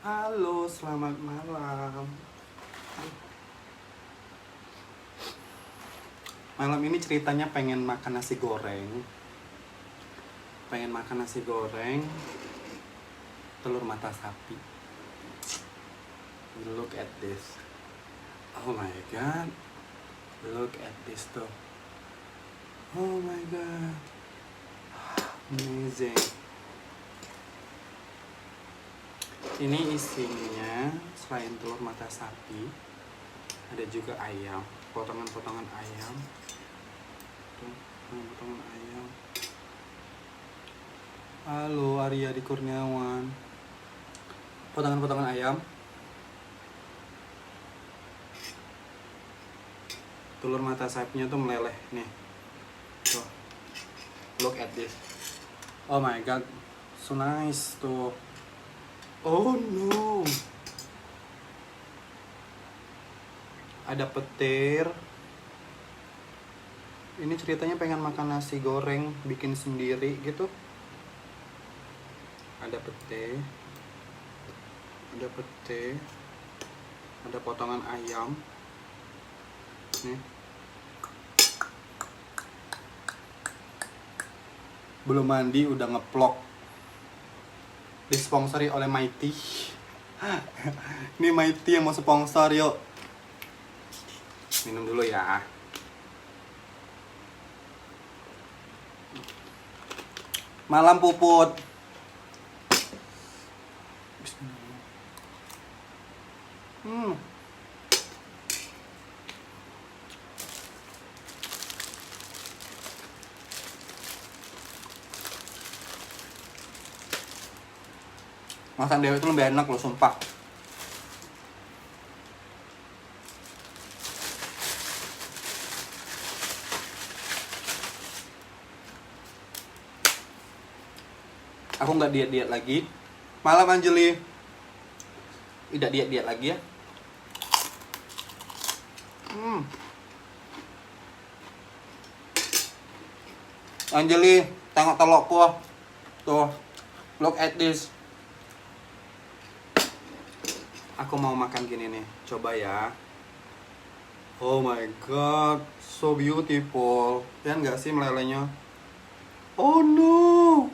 Halo, selamat malam. Malam ini ceritanya pengen makan nasi goreng. Telur mata sapi. Look at this. Oh my god. Look at this tuh. Oh my god. Amazing. Ini isinya selain telur mata sapi, ada juga ayam, potongan-potongan ayam. Tuh, potongan ayam. Halo Arya di Kurniawan. Potongan-potongan ayam. Telur mata sapinya tuh meleleh nih. Tuh. Look at this. Oh my god. So nice tuh. Oh no. Ada petir. Ini ceritanya pengen makan nasi goreng, bikin sendiri gitu. Ada pete. Ada potongan ayam. Nih. Belum mandi udah ngeplok. Disponsori oleh Mighty. Ini Mighty yang mau sponsor, yuk. Minum dulu ya. Malam Puput. Bismillah. Masakan Dewi itu lebih enak loh, sumpah. Aku nggak diet-diet lagi. Malam Anjeli. Tidak diet-diet lagi ya. Anjeli, tengok telokku. Tuh. Look at this. Aku mau makan gini nih. Coba ya. Oh my god, so beautiful. Ya nggak sih melelehnya? Oh no.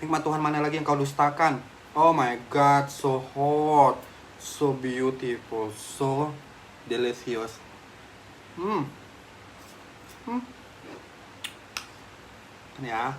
Nikmat Tuhan mana lagi yang kau dustakan? Oh my god, so hot, so beautiful, so delicious. Ini ya.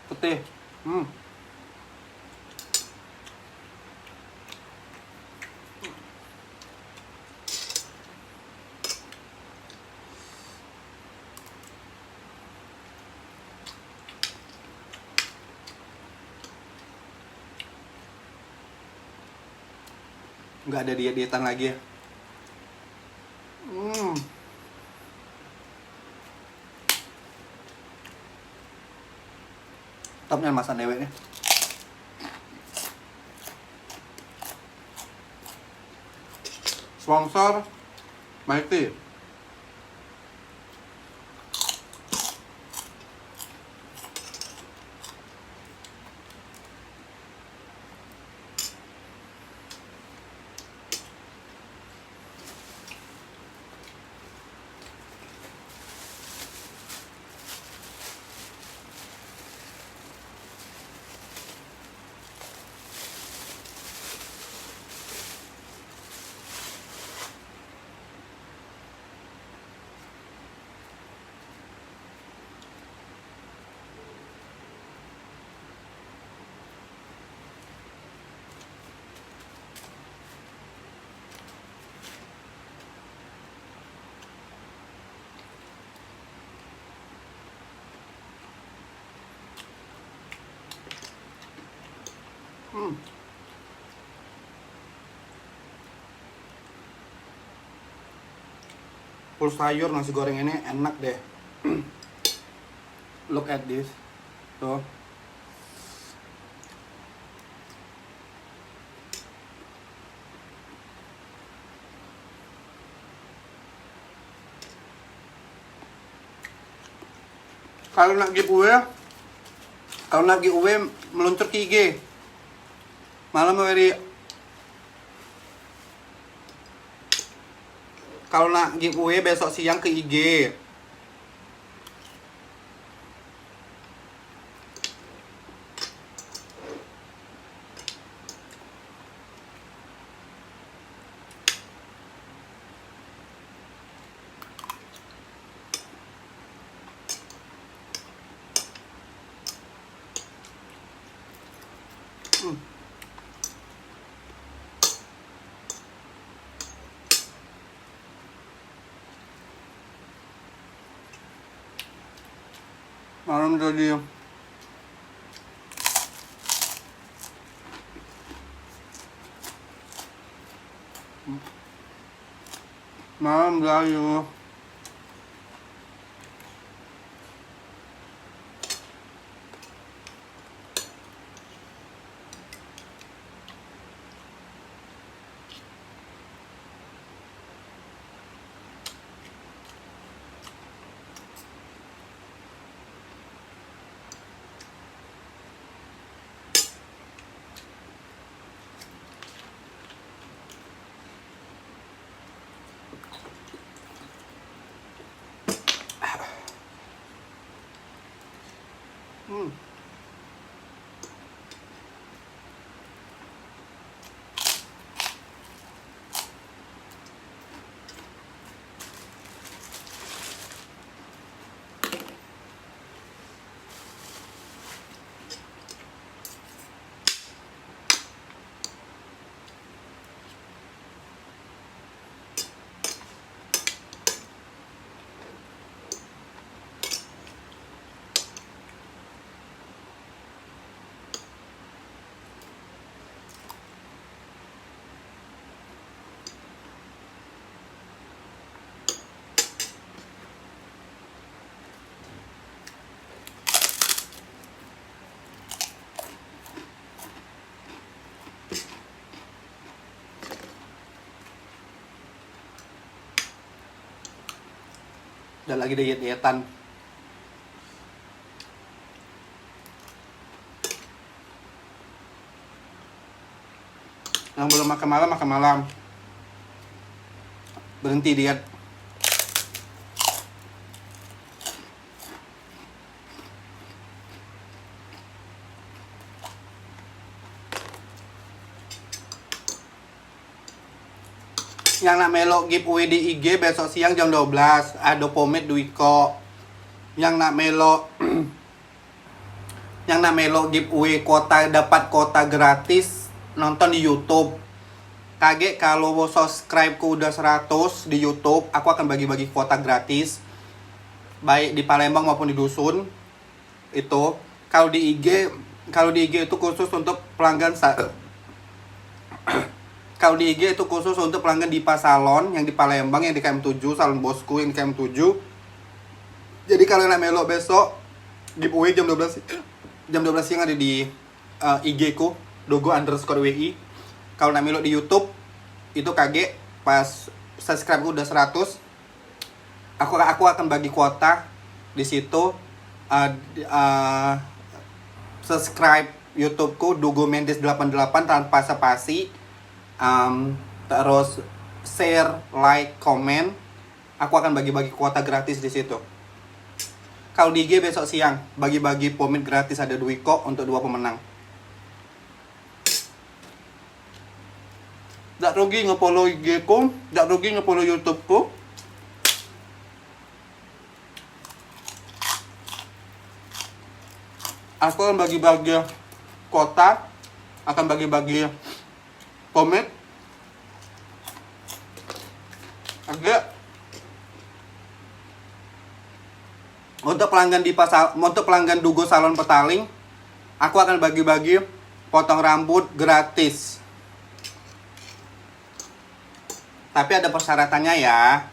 Putih. Nggak ada diet-dietan lagi ya. Topnya masakan Dewi nih. Sponsor Mighty. Full sayur nasi goreng ini enak deh. Look at this. Tuh. Kalau nak giveaway meluncur ke IG. Malam dari kalau nak giveaway besok siang ke IG. Malam jadi malam gayu. Dan lagi diet-dietan. Yang belum makan malam. Berhenti diet. Yang nak melok giveaway di IG besok siang jam 12 ada pomade Duiko. Yang nak melok giveaway dapat kuota gratis nonton di YouTube. Kaget kalau subscribe ku udah 100 di YouTube, aku akan bagi-bagi kuota gratis baik di Palembang maupun di dusun. Itu kalau di IG itu khusus untuk pelanggan kalau di IG itu khusus untuk pelanggan Dipa Salon yang di Palembang, yang di KM7, Salon Bosku yang di KM7. Jadi kalau nak melok besok giveaway jam 12 siang ada di IG ku dogo_wi. Kalau nak melok di YouTube itu kaget pas subscribe ku udah 100, aku akan bagi kuota di situ. Subscribe YouTube ku Dogo Mendes 88 tanpa spasi. Terus share, like, komen. Aku akan bagi-bagi kuota gratis di situ. Kalau di IG besok siang bagi-bagi pomade gratis ada Duiko untuk 2 pemenang. Tak rugi nge-follow IG ku, tak rugi nge-follow YouTube ku. Aku akan bagi-bagi kuota, akan bagi-bagi pomade. Agak untuk pelanggan Dugo Salon Petaling, aku akan bagi-bagi potong rambut gratis. Tapi ada persyaratannya ya.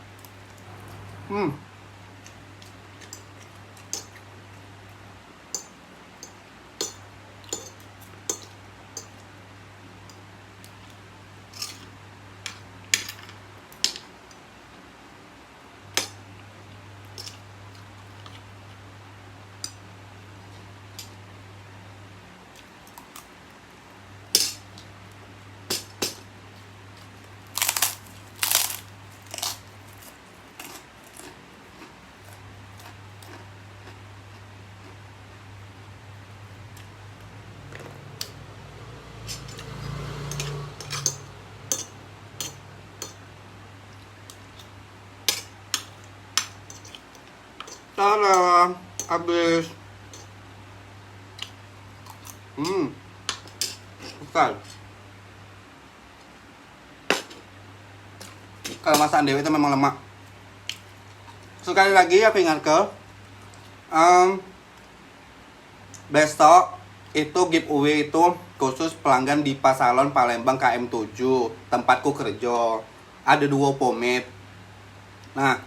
Tada, habis. Bukan. Kalau masakan Dewi itu memang lemak. Sekali lagi aku ingatkan, besok itu giveaway itu khusus pelanggan di Pasalon Palembang KM7 tempatku kerja. Ada 2 pomade. Nah,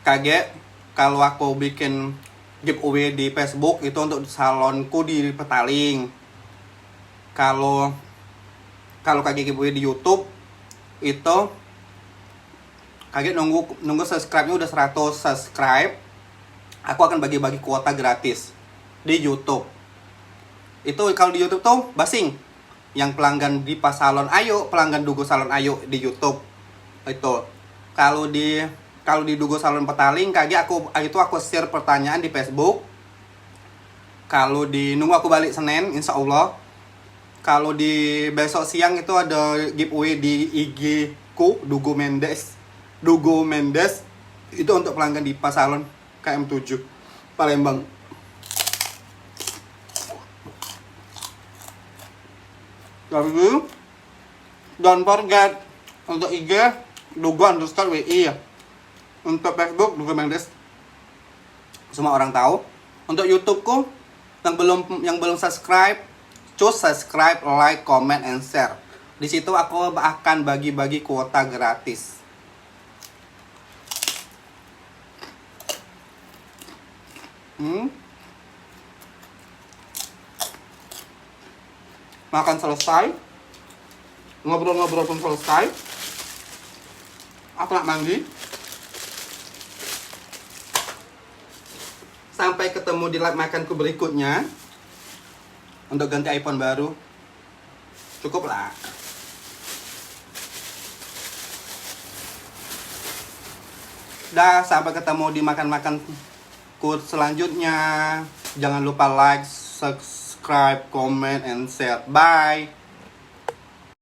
kaget kalau aku bikin giveaway di Facebook itu untuk salonku di Petaling. Kalau kaget giveaway di YouTube itu kaget nunggu subscribe-nya udah 100 subscribe. Aku akan bagi-bagi kuota gratis di YouTube. Itu kalau di YouTube tuh basing. Yang pelanggan di Pasalon Ayo, pelanggan Dugo Salon Ayo di YouTube. Itu. Kalau di Dugo Salon Petaling kaget aku share pertanyaan di Facebook. Kalau nunggu aku balik Senin insya Allah. Kalau di besok siang itu ada giveaway di IG ku Dugo Mendes itu untuk pelanggan di Pasalon KM7 Palembang. Lalu don't forget untuk IG Dugo_WI ya. Untuk Facebook Dugo Mendes semua orang tahu. Untuk YouTubeku yang belum subscribe, choose subscribe, like, comment, and share. Di situ aku akan bagi-bagi kuota gratis. Makan selesai, ngobrol-ngobrol pun selesai. Aku nak mandi. Sampai ketemu di live makanku berikutnya. Untuk ganti iPhone baru. Cukup lah. Dah, sampai ketemu di makan-makanku selanjutnya. Jangan lupa like, subscribe, comment, and share. Bye.